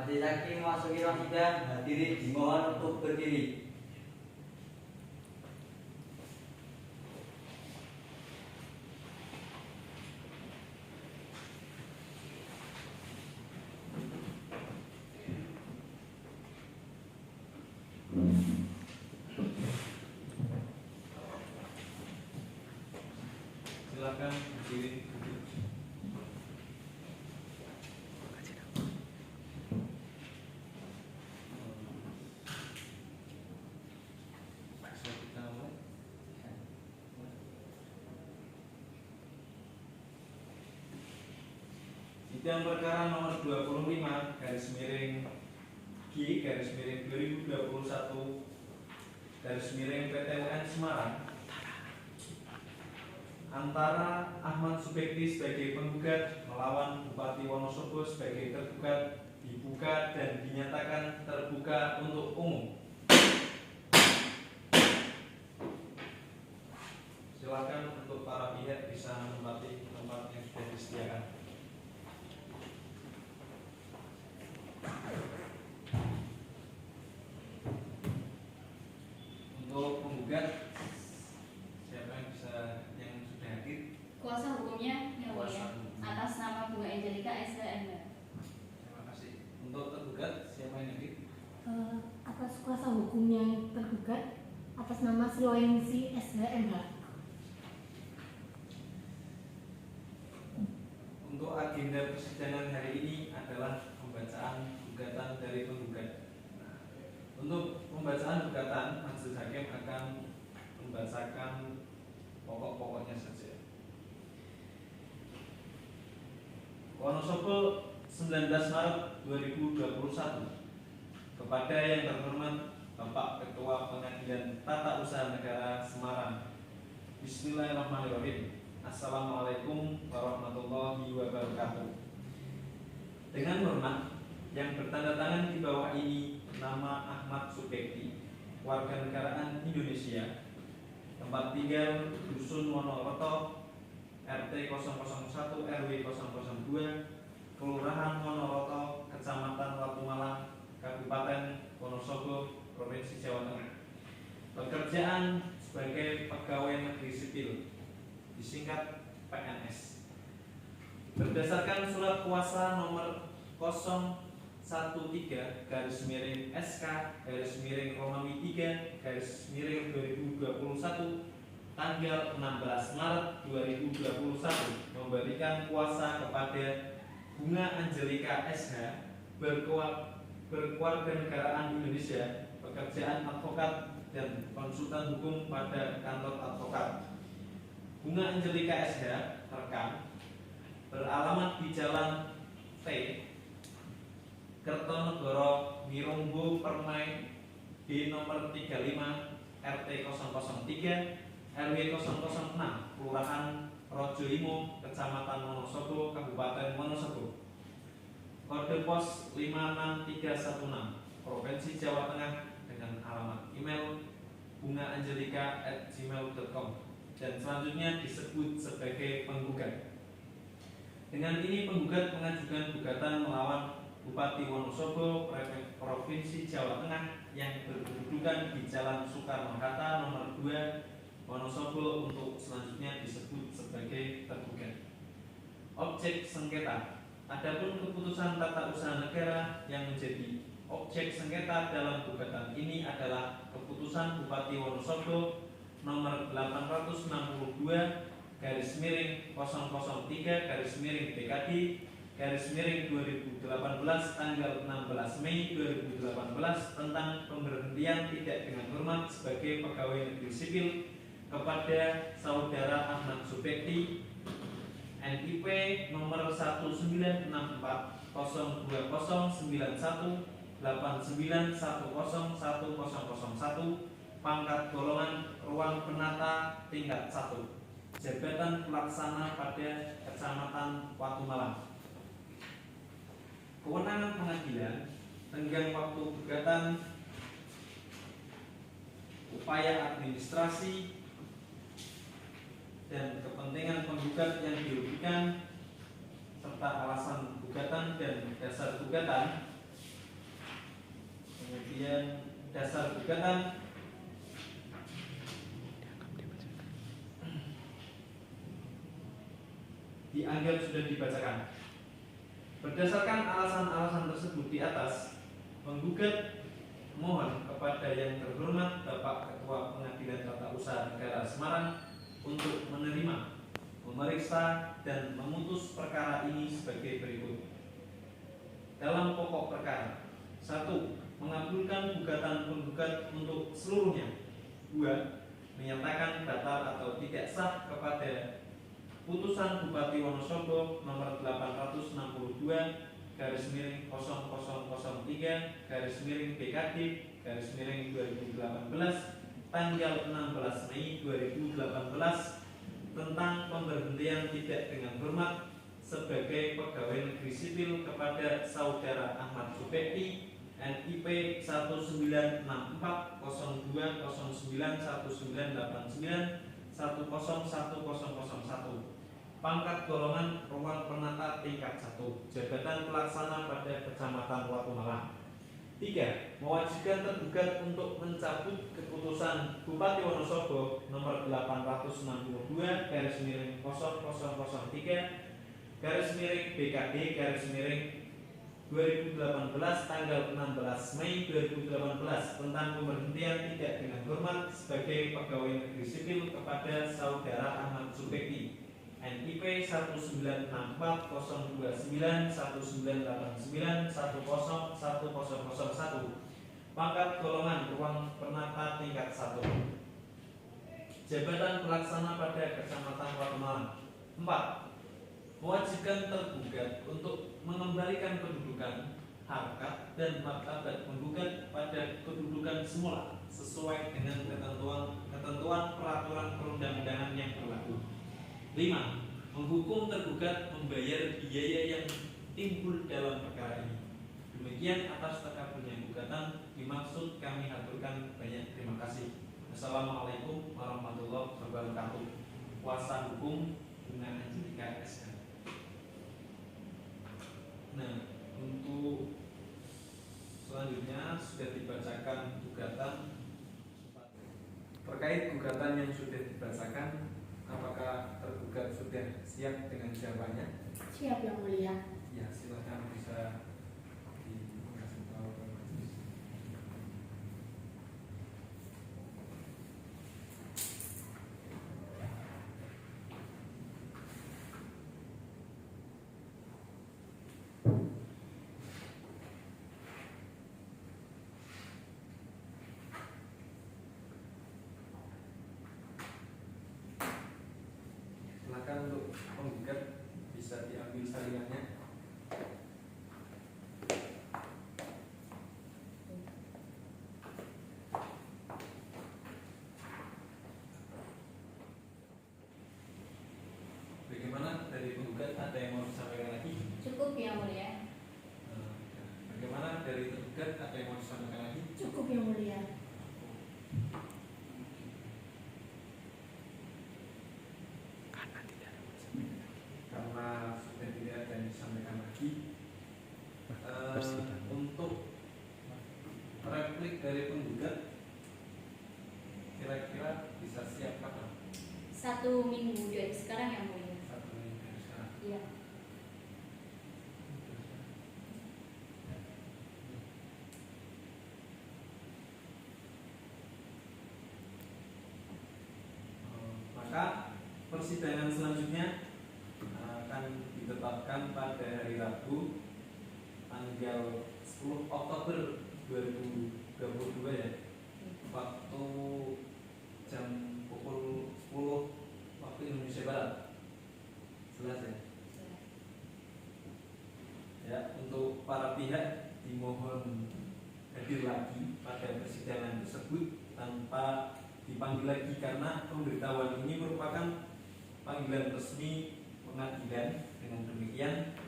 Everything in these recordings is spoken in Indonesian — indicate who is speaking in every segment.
Speaker 1: Majelis Hakim memasuki ruang sidang, hadirin dimohon untuk berdiri.
Speaker 2: Silakan berdiri. Sidang perkara nomor 25 garis miring G garis miring 2021 garis miring PT UN Semarang antara Ahmad Subekti sebagai penggugat melawan Bupati Wonosobo sebagai tergugat dibuka dan dinyatakan terbuka untuk umum. Silakan untuk para pihak bisa menempati tempat yang sudah disediakan. Untuk penggugat, siapa yang sudah hadir?
Speaker 3: Kuasa hukumnya yang mulia atas nama Bu Angelica SHMH.
Speaker 2: Terima kasih. Untuk tergugat, siapa yang hadir?
Speaker 4: Atas kuasa hukum yang tergugat atas nama Sulawesi SHMH.
Speaker 2: Untuk agenda persidangan hari ini adalah pembacaan gugatan dari penggugat. Untuk pembacaan gugatan, majelis hakim akan membacakan pokok-pokoknya saja. Wonosobo 19 Maret 2021. Kepada yang terhormat Bapak Ketua Pengadilan Tata Usaha Negara Semarang. Bismillahirrahmanirrahim. Assalamualaikum warahmatullahi wabarakatuh. Dengan hormat, yang bertanda tangan di bawah ini nama Ahmad Subekti, warga negaraan Indonesia, tempat tinggal Dusun Monoroto, RT 001 RW 002, Kelurahan Monoroto, Kecamatan Watumalang, Kabupaten Wonosobo, Provinsi Jawa Tengah. Pekerjaan sebagai pegawai negeri sipil, disingkat PNS. Berdasarkan surat kuasa nomor 013 garis miring SK garis miring Romawi 3 garis miring 2021 tanggal 16 Maret 2021 memberikan kuasa kepada Bunga Angelica SH berkewarganegaraan Indonesia, pekerjaan advokat dan konsultan hukum pada kantor advokat. Bunga Angelica SH rekam beralamat di Jalan T Kertonegoro Mirunggo Permai B nomor 35 RT 003 RW 006 Kelurahan Rojoimo Kecamatan Wonosobo Kabupaten Wonosobo. Kode pos 56316 Provinsi Jawa Tengah dengan alamat email bungaangelica@gmail.com dan selanjutnya disebut sebagai penggugat. Dengan ini penggugat mengajukan gugatan melawan Bupati Wonosobo Provinsi Jawa Tengah yang berkedudukan di Jalan Soekarno-Hatta nomor 2 Wonosobo untuk selanjutnya disebut sebagai tergugat. Objek sengketa. Adapun keputusan tata usaha negara yang menjadi objek sengketa dalam gugatan ini adalah keputusan Bupati Wonosobo nomor 862 garis miring 003 garis miring BKD garis miring 2018 tanggal 16 Mei 2018 tentang pemberhentian tidak dengan hormat sebagai pegawai negeri sipil kepada saudara Ahmad Subekti NIP nomor 190909189101001 pangkat golongan ruang penata tingkat 1 jabatan pelaksana pada Kecamatan Watumalang. Kewenangan pengadilan, tenggang waktu gugatan, upaya administrasi dan kepentingan penggugat yang dirugikan serta alasan gugatan dan dasar gugatan Kemudian dasar gugatan dianggap sudah dibacakan. Berdasarkan alasan-alasan tersebut di atas, penggugat mohon kepada yang terhormat Bapak Ketua Pengadilan Tata Usaha Negara Semarang untuk menerima, memeriksa, dan memutus perkara ini sebagai berikut. Dalam pokok perkara: 1. Mengabulkan gugatan penggugat untuk seluruhnya. 2. Menyatakan batal atau tidak sah kepada putusan Bupati Wonosobo nomor 863/BKD/2018 tanggal 16 Mei 2018 tentang pemberhentian tidak dengan hormat sebagai pegawai negeri sipil kepada Saudara Ahmad Supekti, NIP 190919891001, pangkat golongan ruang penata tingkat 1, jabatan pelaksana pada Kecamatan Watumalang. 3. Mewajibkan tergugat untuk mencabut keputusan Bupati Wonosobo nomor 882/BKD/2018 tanggal 16 Mei 2018 tentang pemberhentian tidak dengan hormat sebagai pegawai negeri sipil kepada Saudara Ahmad Supekti, NIP 19091989101001, pangkat golongan ruang penata tingkat 1, jabatan pelaksana pada Kecamatan Watumalang. 4. Mewajibkan tergugat untuk mengembalikan kedudukan, harkat, dan martabat penggugat pada kedudukan semula sesuai dengan ketentuan peraturan perundang-undangan yang berlaku. 5. Menghukum tergugat membayar biaya yang timbul dalam perkara ini. Demikian atas terkabulnya gugatan dimaksud kami haturkan banyak terima kasih. Assalamualaikum warahmatullahi wabarakatuh. Kuasa hukum Bunga Angelika SK. Nah, untuk selanjutnya sudah dibacakan gugatan. Terkait gugatan yang sudah dibacakan, apakah tergugat sudah siap dengan jawabannya?
Speaker 4: Siap yang mulia.
Speaker 2: Ya, silakan bisa dikasih tahu ke majelis. Silakan untuk penggugat bisa diambil salingannya. Bagaimana dari penggugat, ada yang mau disampaikan lagi?
Speaker 3: Cukup yang mulia.
Speaker 2: Bagaimana dari tergugat, ada yang mau disampaikan lagi?
Speaker 4: Cukup yang mulia.
Speaker 2: Karena sudah tidak ada yang disampaikan lagi, untuk replik dari penggugat kira-kira bisa siap kapan?
Speaker 3: 1 minggu dari sekarang yang mulia.
Speaker 2: 1 minggu dari sekarang.
Speaker 3: Iya.
Speaker 2: Maka persidangan selanjutnya akan ditetapkan pada hari Rabu tanggal 10 Oktober 2022 ya, waktu jam pukul 10 waktu Indonesia Barat. Jelas ya? Ya, untuk para pihak dimohon hadir lagi pada persidangan tersebut tanpa dipanggil lagi, karena pemberitahuan ini merupakan panggilan resmi pengadilan. Dengan demikian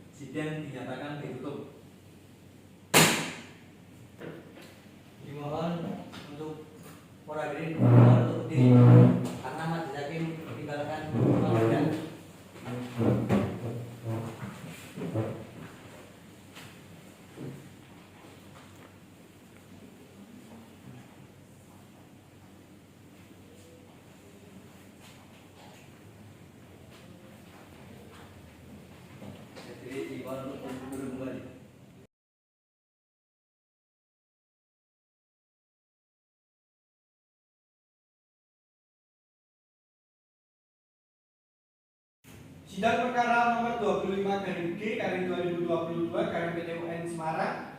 Speaker 2: sidang dinyatakan ditutup.
Speaker 1: Dimohon untuk para hadirin dimohon untuk berdiri karena majelis hakim ditinggalkan panggilan.
Speaker 2: Sidang perkara nomor 25 garing G garing 2022 garing PT UN Semarang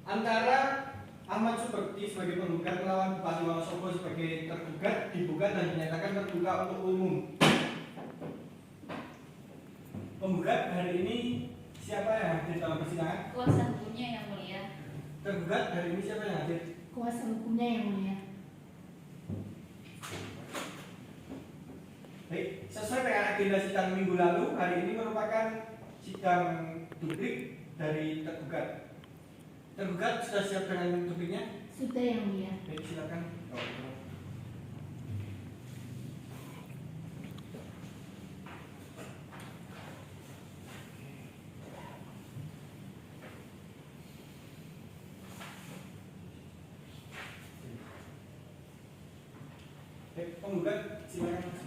Speaker 2: antara Ahmad Subekti sebagai penggugat melawan Bupati Wonosobo sebagai tergugat dibuka dan dinyatakan terbuka untuk umum. Penggugat hari ini siapa yang hadir dalam persidangan?
Speaker 3: Kuasa hukumnya yang mulia.
Speaker 2: Tergugat hari ini siapa yang hadir?
Speaker 4: Kuasa hukumnya yang mulia.
Speaker 2: Baik, sesuai dengan agenda sidang minggu lalu, hari ini merupakan sidang duplik dari tergugat. Tergugat sudah siap dengan dupliknya?
Speaker 4: Sudah yang mulia.
Speaker 2: Baik, silakan. Baik, penggugat silakan.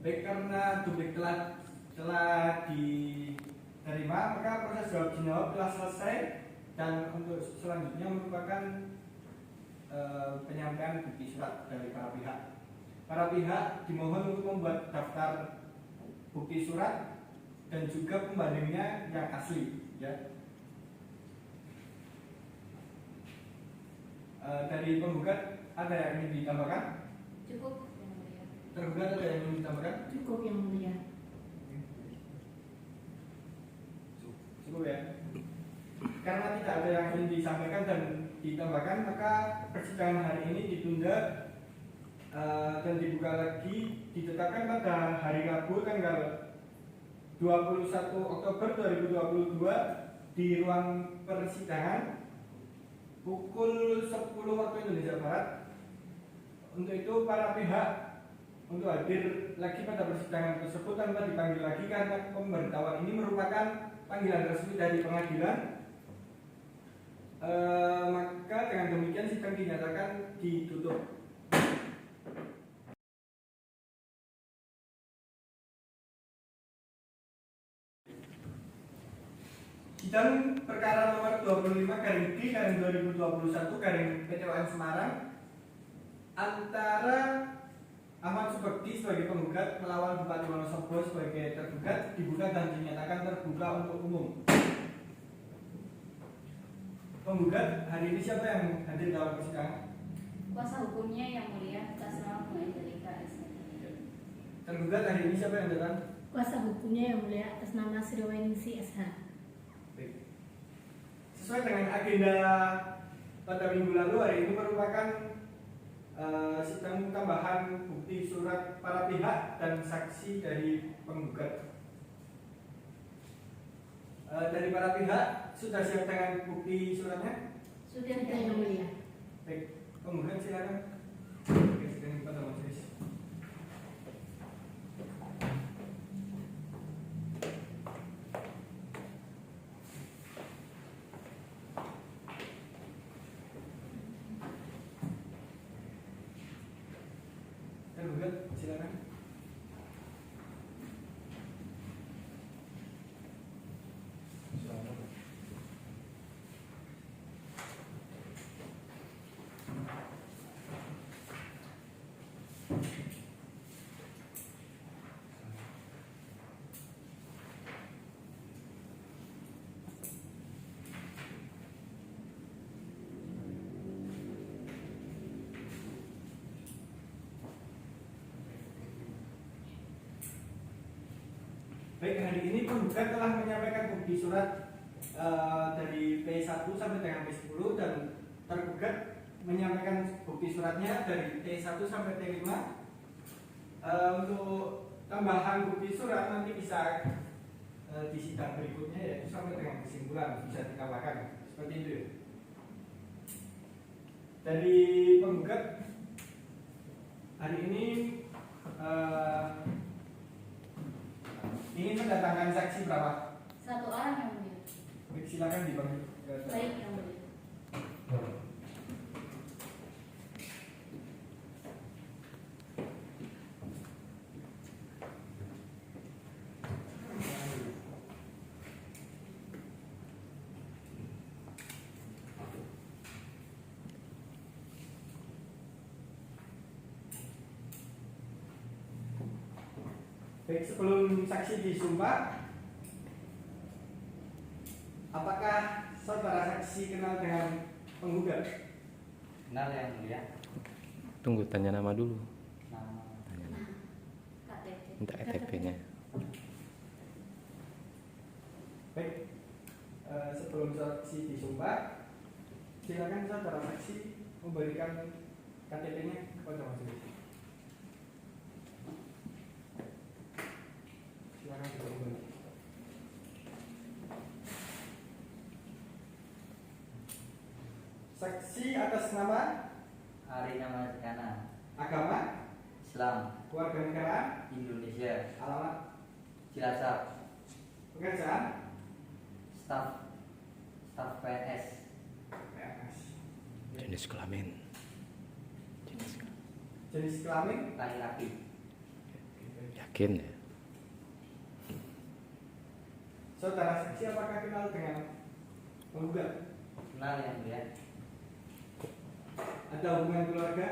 Speaker 2: Baik, karena duplik telah diterima, maka proses jawab menjawab telah selesai dan untuk selanjutnya merupakan penyampaian bukti surat dari para pihak. Para pihak dimohon untuk membuat daftar bukti surat dan juga pembandingnya yang asli, ya. Dari penggugat ada yang ingin ditambahkan?
Speaker 3: Cukup yang mulia.
Speaker 2: Tergugat ada yang ingin ditambahkan?
Speaker 4: Cukup yang mulia.
Speaker 2: Cukup ya. Karena tidak ada yang ingin disampaikan dan ditambahkan, maka persidangan hari ini ditunda dan dibuka lagi, ditetapkan pada hari Rabu tanggal 21 Oktober 2022 di ruang persidangan pukul 10 waktu Indonesia Barat. Untuk itu para pihak untuk hadir lagi pada persidangan tersebut tanpa dipanggil lagi karena pemberitahuan ini merupakan panggilan resmi dari pengadilan. Maka dengan demikian sidang dinyatakan ditutup. Sidang perkara nomor 25 garing G garing 2021 garing PT UN Semarang antara Ahmad Subekti sebagai penggugat melawan Bupati Wonosobo sebagai tergugat dibuka dan dinyatakan terbuka untuk umum. Penggugat hari ini siapa yang hadir dalam persidangan?
Speaker 3: Kuasa hukumnya yang mulia atas nama Bu Angelika SH.
Speaker 2: Tergugat hari ini siapa yang datang?
Speaker 4: Kuasa hukumnya yang mulia atas nama Sriweningsi SH.
Speaker 2: Baik. Sesuai dengan agenda pada minggu lalu, hari ini merupakan sidang tambahan bukti surat para pihak dan saksi dari penggugat. Dari para pihak sudah siap dengan bukti suratnya?
Speaker 3: Sudah
Speaker 4: Sudah yang mulia.
Speaker 2: Baik, penggugat silakan. Oke, sidang pada majelis. Tergugat silakan. Baik, hari ini penggugat telah menyampaikan bukti surat dari P1 sampai dengan P10 dan tergugat menyampaikan bukti suratnya dari T1 sampai T5. Untuk tambahan bukti surat nanti bisa di sidang berikutnya, yaitu sampai dengan kesimpulan bisa ditambahkan seperti itu ya. Dari penggugat hari ini ingin mendatangkan saksi berapa?
Speaker 3: Satu orang yang mulia.
Speaker 2: Baik, silakan dipanggil.
Speaker 3: Baik yang mulia.
Speaker 5: Baik, sebelum saksi disumpah, apakah saudara saksi kenal dengan penggugat?
Speaker 1: Kenal yang mulia.
Speaker 6: Tunggu, tanya nama dulu.
Speaker 1: Nama
Speaker 6: Tanya nama.
Speaker 3: KTP.
Speaker 6: Minta KTP-nya.
Speaker 5: Baik, sebelum saksi disumpah, silakan saudara saksi memberikan KTP-nya kepada majelis. Silakan kembali. Saksi atas nama,
Speaker 1: Ari nama Kana.
Speaker 5: agama,
Speaker 1: Islam.
Speaker 5: keluarga negaraan,
Speaker 1: Indonesia.
Speaker 5: alamat,
Speaker 1: Cilacap.
Speaker 5: pekerjaan,
Speaker 1: Staf PNS.
Speaker 5: PNS.
Speaker 6: Jenis kelamin.
Speaker 5: Jenis kelamin,
Speaker 1: Laki-laki.
Speaker 6: Yakin ya?
Speaker 5: saudara saksi apakah kenal dengan penggugat?
Speaker 1: Kenal yang mulia.
Speaker 5: Ada hubungan keluarga,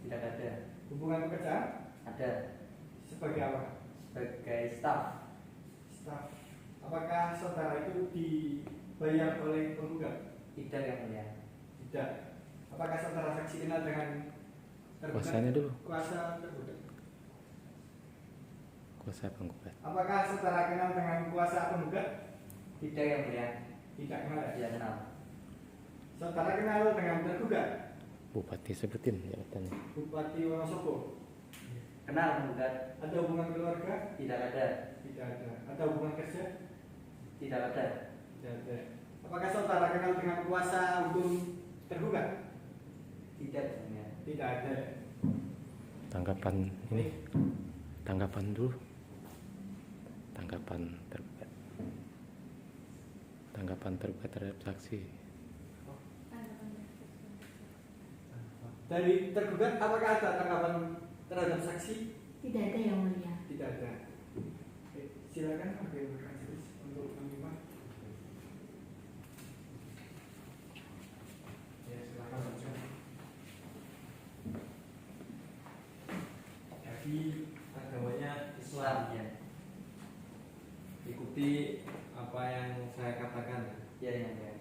Speaker 1: Tidak ada.
Speaker 5: hubungan pekerjaan,
Speaker 1: Ada.
Speaker 5: sebagai apa?
Speaker 1: Sebagai staf.
Speaker 5: Staf. Apakah saudara itu dibayar oleh penggugat?
Speaker 1: Tidak yang mulia.
Speaker 5: Tidak. Apakah saudara saksi kenal dengan tergugat?
Speaker 6: Kuasanya dulu.
Speaker 5: Kuasa tergugat.
Speaker 6: Kuasa penggugat.
Speaker 5: Apakah saudara kenal dengan kuasa penggugat?
Speaker 1: Tidak yang mulia.
Speaker 5: Tidak kenal. Ya?
Speaker 1: Tidak kenal.
Speaker 5: Saudara kenal dengan tergugat?
Speaker 6: Bupati sebutin jabatannya.
Speaker 5: Bupati Wonosobo.
Speaker 1: Kenal penggugat?
Speaker 5: Ada hubungan keluarga?
Speaker 1: Tidak ada.
Speaker 5: Tidak ada. Ada hubungan kerja?
Speaker 1: Tidak ada.
Speaker 5: Tidak ada. Apakah saudara kenal dengan kuasa hukum tergugat?
Speaker 1: Tidak yang mulia.
Speaker 5: Tidak ada.
Speaker 6: Tanggapan ini. Tanggapan dulu. Tanggapan tergugat. Tanggapan tergugat terhadap saksi.
Speaker 5: Dari tergugat apakah ada tanggapan terhadap saksi?
Speaker 4: Tidak ada yang mulia.
Speaker 5: Tidak ada. Oke, silakan hakim majelis untuk menerima. Ya, silakan saja.
Speaker 2: Jadi agamanya
Speaker 1: Islam
Speaker 2: Islam.
Speaker 1: ya.
Speaker 2: Ikuti apa yang saya katakan.
Speaker 1: Ya yang mulia.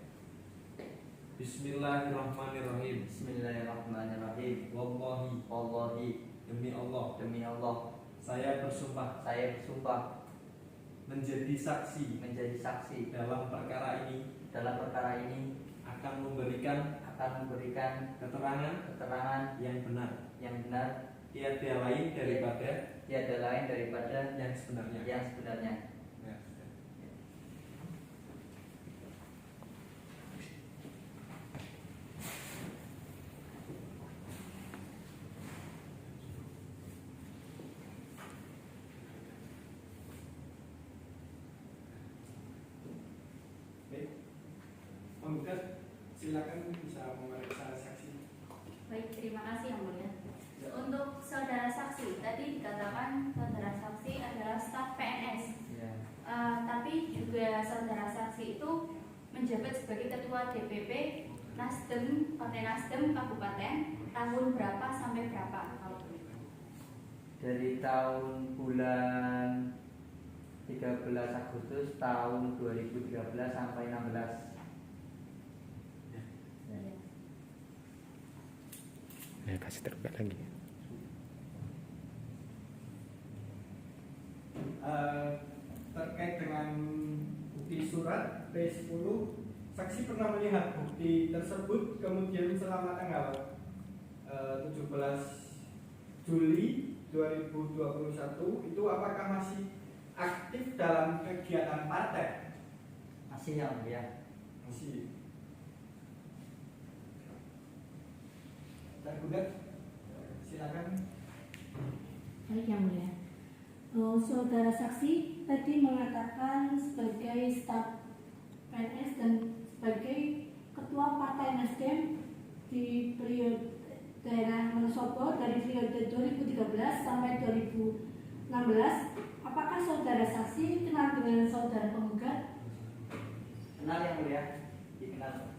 Speaker 2: Bismillahirrahmanirrahim.
Speaker 1: Bismillahirrahmanirrahim.
Speaker 2: Wallahi,
Speaker 1: Wallahi,
Speaker 2: demi Allah,
Speaker 1: demi Allah,
Speaker 2: saya bersumpah
Speaker 1: saya bersumpah
Speaker 2: menjadi saksi
Speaker 1: menjadi saksi
Speaker 2: dalam perkara ini
Speaker 1: dalam perkara ini
Speaker 2: akan memberikan
Speaker 1: keterangan
Speaker 2: keterangan yang benar, tiada lain daripada
Speaker 1: tiada lain daripada
Speaker 2: yang sebenarnya.
Speaker 1: yang sebenarnya.
Speaker 2: Ya, sudah.
Speaker 5: Baik. Penggugat silakan bisa memeriksa saksi.
Speaker 3: Baik, terima kasih yang mulia. Untuk saudara saksi, tadi dikatakan saudara saksi adalah staf PNS.
Speaker 1: Ya.
Speaker 3: Tapi juga saudara saksi itu menjabat sebagai ketua DPP Nasdem, Partai Nasdem Kabupaten tahun berapa sampai berapa? Kalau boleh.
Speaker 1: Dari tahun bulan 13 Agustus tahun 2013 sampai 16.
Speaker 6: Ya, kasih tergugat lagi.
Speaker 5: Terkait dengan bukti surat P10, saksi pernah melihat bukti tersebut kemudian selama tanggal 17 Juli 2021 itu apakah masih aktif dalam kegiatan partai?
Speaker 1: Masih yang mulia.
Speaker 5: Masih. Tergugat, silakan.
Speaker 4: Baik yang mulia. Saudara saksi tadi mengatakan sebagai staf PNS dan sebagai ketua Partai Nasdem di periode daerah Wonosobo dari periode 2013 sampai 2016. Apakah saudara saksi kenal dengan saudara penggugat?
Speaker 1: Kenal yang mulia. Dikenal.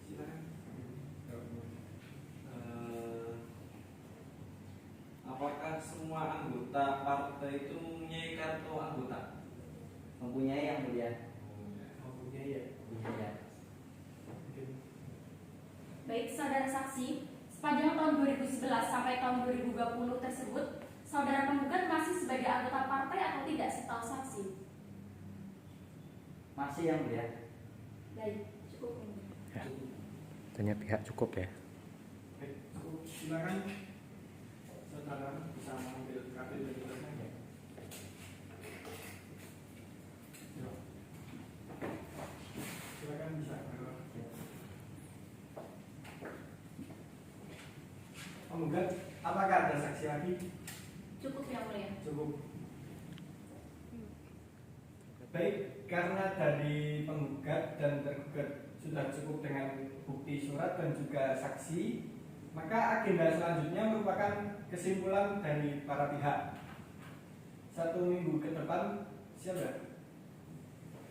Speaker 5: Silakan.
Speaker 2: anggota partai itu mempunyai kartu anggota?
Speaker 1: Mempunyai yang mulia.
Speaker 2: Mempunyai ya.
Speaker 1: Iya.
Speaker 3: Baik, saudara saksi, sepanjang tahun 2011 sampai tahun 2020 tersebut, saudara penggugat masih sebagai anggota partai atau tidak setahu saksi?
Speaker 1: Masih yang mulia.
Speaker 3: Baik, cukup.
Speaker 6: Ya. Tanya pihak cukup ya.
Speaker 5: Baik, cukup. Silakan saudara bisa mengambil kartu identitasnya. Ya. Silakan bisa. Penggugat, apakah ada saksi lagi?
Speaker 3: Cukup yang mulia.
Speaker 5: Cukup. Baik, karena dari penggugat dan tergugat sudah cukup dengan bukti surat dan juga saksi, maka agenda selanjutnya merupakan kesimpulan dari para pihak. 1 minggu ke depan, siapa?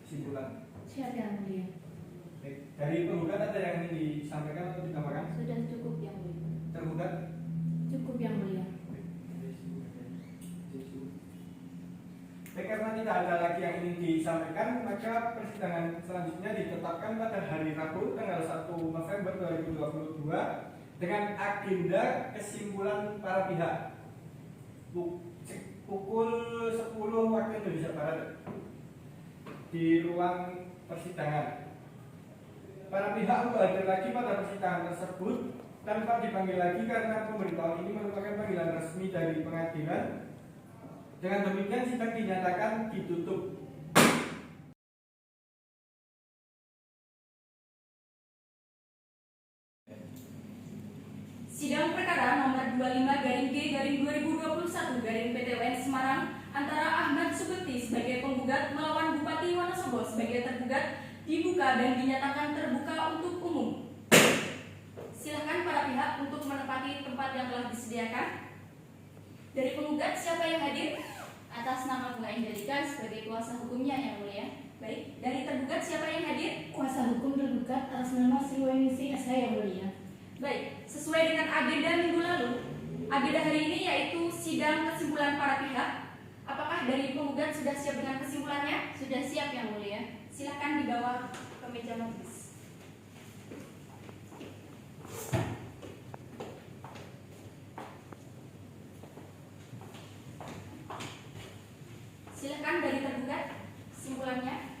Speaker 5: Kesimpulan.
Speaker 4: Siap yang mulia.
Speaker 5: Baik, dari penggugat ada yang ingin disampaikan atau ditambahkan?
Speaker 4: Sudah cukup yang mulia.
Speaker 5: Tergugat?
Speaker 4: Cukup yang mulia.
Speaker 5: Baik, karena tidak ada lagi yang ingin disampaikan, maka persidangan selanjutnya ditetapkan pada hari Rabu tanggal 1 November 2022 dengan agenda kesimpulan para pihak pukul 10 waktu Indonesia Barat di ruang persidangan. Para pihak untuk hadir lagi pada persidangan tersebut tanpa dipanggil lagi karena pemberitahuan ini merupakan panggilan resmi dari pengadilan. Dengan demikian sidang dinyatakan ditutup.
Speaker 3: Sidang perkara nomor 25-G-2021-PTWN Semarang antara Ahmad Subekti sebagai penggugat melawan Bupati Wonosobo sebagai tergugat dibuka dan dinyatakan terbuka untuk umum. Silakan para pihak untuk menempati tempat yang telah disediakan. Dari penggugat siapa yang hadir? Atas nama Bunga Angelika sebagai kuasa hukumnya yang mulia. Baik, dari tergugat siapa yang hadir?
Speaker 4: Kuasa hukum tergugat atas nama Sriwaningsih SH yang mulia.
Speaker 3: Baik, sesuai dengan agenda minggu lalu, agenda hari ini yaitu sidang kesimpulan para pihak. Apakah dari penggugat sudah siap dengan kesimpulannya? Sudah siap yang mulia. Silakan dibawa ke meja majelis. Silakan dari tergugat kesimpulannya.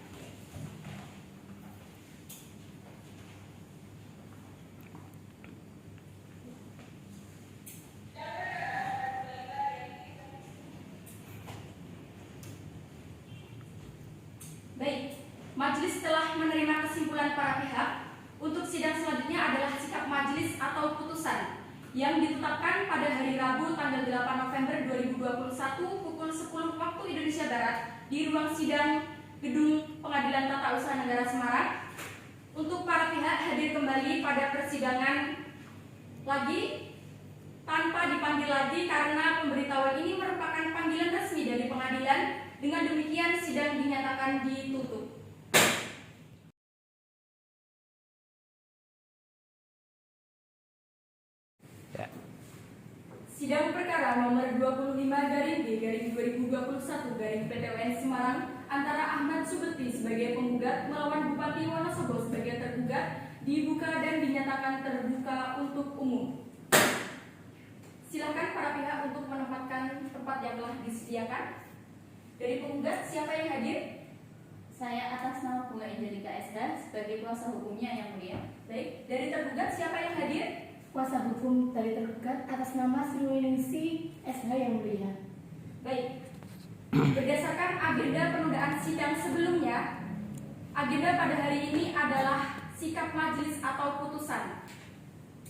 Speaker 3: Baik, majelis telah menerima kesimpulan para pihak. Untuk sidang selanjutnya adalah sikap majelis atau putusan yang ditetapkan pada hari Rabu tanggal 8 November 2021 pukul 10 waktu Indonesia Barat di ruang sidang Gedung Pengadilan Tata Usaha Negara Semarang. Untuk para pihak hadir kembali pada persidangan lagi tanpa dipanggil lagi karena pemberitahuan ini merupakan panggilan resmi dari pengadilan. Dengan demikian sidang dinyatakan ditutup. Sidang perkara nomor 25-G-2021-PTWN Semarang antara Ahmad Subekti sebagai penggugat melawan Bupati Wonosobo sebagai tergugat dibuka dan dinyatakan terbuka untuk umum. Silakan para pihak untuk menempatkan tempat yang telah disediakan. Dari penggugat siapa yang hadir? Saya atas nama Bunga Angelika SH sebagai kuasa hukumnya yang mulia. Baik, dari tergugat siapa yang hadir?
Speaker 4: Kuasa hukum dari tergugat atas nama Sriwaningsih SH yang mulia.
Speaker 3: Baik, berdasarkan agenda penundaan sidang sebelumnya, agenda pada hari ini adalah sikap majelis atau putusan.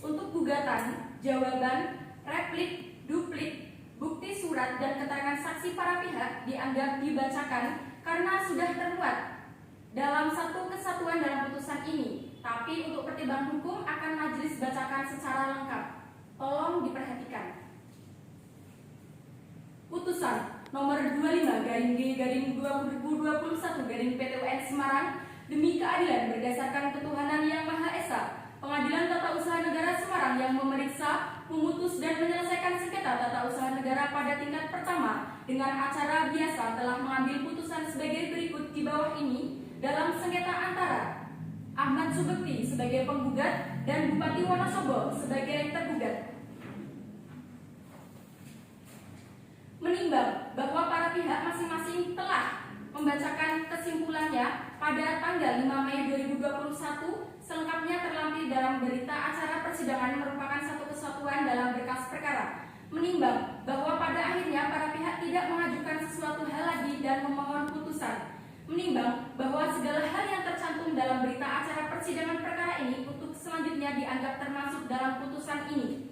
Speaker 3: Untuk gugatan, jawaban, replik, duplik, bukti surat dan keterangan saksi para pihak dianggap dibacakan karena sudah termuat dalam satu kesatuan dalam putusan ini. Tapi untuk pertimbangan hukum akan majelis bacakan secara lengkap. Tolong diperhatikan. Putusan nomor 25-G-2021-PTWN Semarang demi keadilan berdasarkan ketuhanan yang Maha Esa, Pengadilan Tata Usaha Negara Semarang yang memeriksa, memutus dan menyelesaikan sengketa tata usaha negara pada pada tingkat pertama dengan acara biasa telah mengambil putusan sebagai berikut di bawah ini dalam sengketa antara Ahmad Subekti sebagai penggugat dan Bupati Wonosobo sebagai tergugat. Menimbang bahwa para pihak masing-masing telah membacakan kesimpulannya pada tanggal 5 Mei 2021, selengkapnya terlampir dalam berita acara persidangan merupakan satu kesatuan dalam berkas perkara. Menimbang bahwa pada akhirnya para pihak tidak mengajukan sesuatu hal lagi dan memohon putusan. Menimbang bahwa segala hal yang tercantum dalam berita acara persidangan perkara ini untuk selanjutnya dianggap termasuk dalam putusan ini.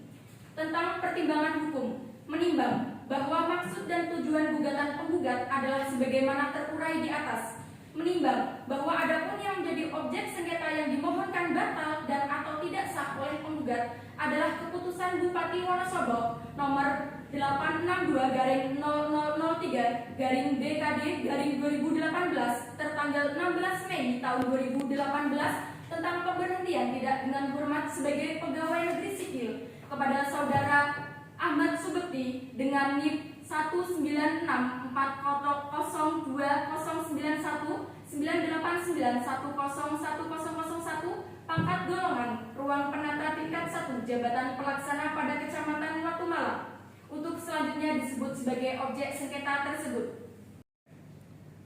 Speaker 3: Tentang pertimbangan hukum, menimbang bahwa maksud dan tujuan gugatan penggugat adalah sebagaimana terurai di atas. Menimbang bahwa adapun yang menjadi objek sengketa yang dimohonkan batal dan atau tidak sah oleh penggugat adalah keputusan Bupati Wonosobo nomor 862/0003/BKD/2018 tertanggal 16 Mei tahun 2018 tentang pemberhentian tidak dengan hormat sebagai pegawai negeri sipil kepada saudara Ahmad Subekti dengan NIP 196409091989101 pangkat golongan ruang penata tingkat 1 jabatan pelaksana pada Kecamatan Watu Malang untuk selanjutnya disebut sebagai objek sengketa tersebut.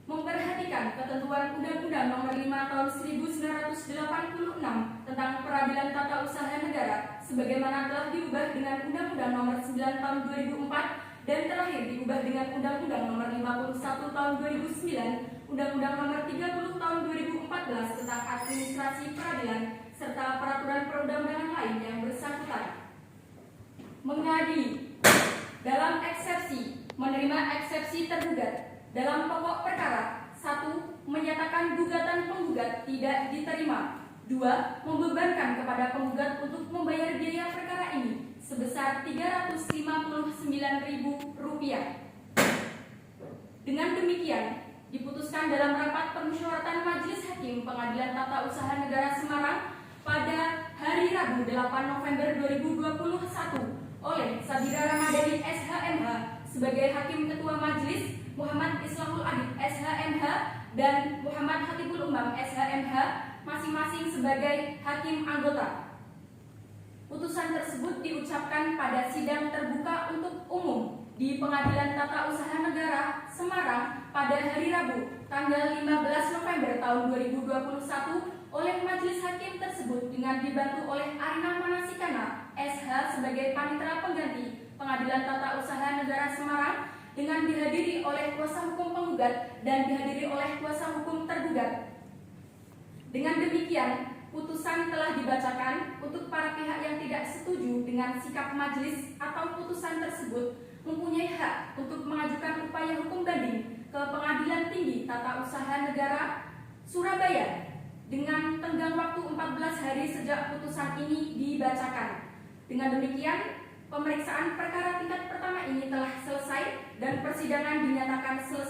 Speaker 3: Memperhatikan ketentuan Undang-Undang Nomor 5 Tahun 1986 tentang Peradilan Tata Usaha Negara sebagaimana telah diubah dengan Undang-Undang Nomor 9 Tahun 2004 dan terakhir diubah dengan Undang-Undang Nomor 51 Tahun 2009, Undang-Undang Nomor 30 Tahun 2014 tentang Administrasi Peradilan serta peraturan perundang-undangan lain yang bersangkutan. Mengadili dalam eksepsi, menerima eksepsi tergugat. Dalam pokok perkara, 1. Menyatakan gugatan penggugat tidak diterima. 2. Membebankan kepada penggugat untuk membayar biaya perkara ini sebesar Rp359.000. Dengan demikian, diputuskan dalam rapat permusyawaratan Majelis Hakim Pengadilan Tata Usaha Negara Semarang pada hari Rabu 8 November 2021 oleh Sabira Ramadhani SHMH sebagai Hakim Ketua Majelis, Muhammad Islahul Adib SHMH dan Muhammad Hatibul Umam SHMH masing-masing sebagai hakim anggota. Putusan tersebut diucapkan pada sidang terbuka untuk umum di Pengadilan Tata Usaha Negara Semarang pada hari Rabu tanggal 15 November tahun 2021 oleh majelis hakim tersebut dengan dibantu oleh Arina Manasikana SH sebagai panitera pengganti Pengadilan Tata Usaha Negara Semarang dengan dihadiri oleh kuasa hukum penggugat dan dihadiri oleh kuasa hukum tergugat. Dengan demikian, putusan telah dibacakan untuk para pihak yang tidak setuju dengan sikap majelis atau putusan tersebut mempunyai hak untuk mengajukan upaya hukum banding ke Pengadilan Tinggi Tata Usaha Negara Surabaya dengan tenggang waktu 14 hari sejak putusan ini dibacakan. Dengan demikian, pemeriksaan perkara tingkat pertama ini telah selesai dan persidangan dinyatakan selesai.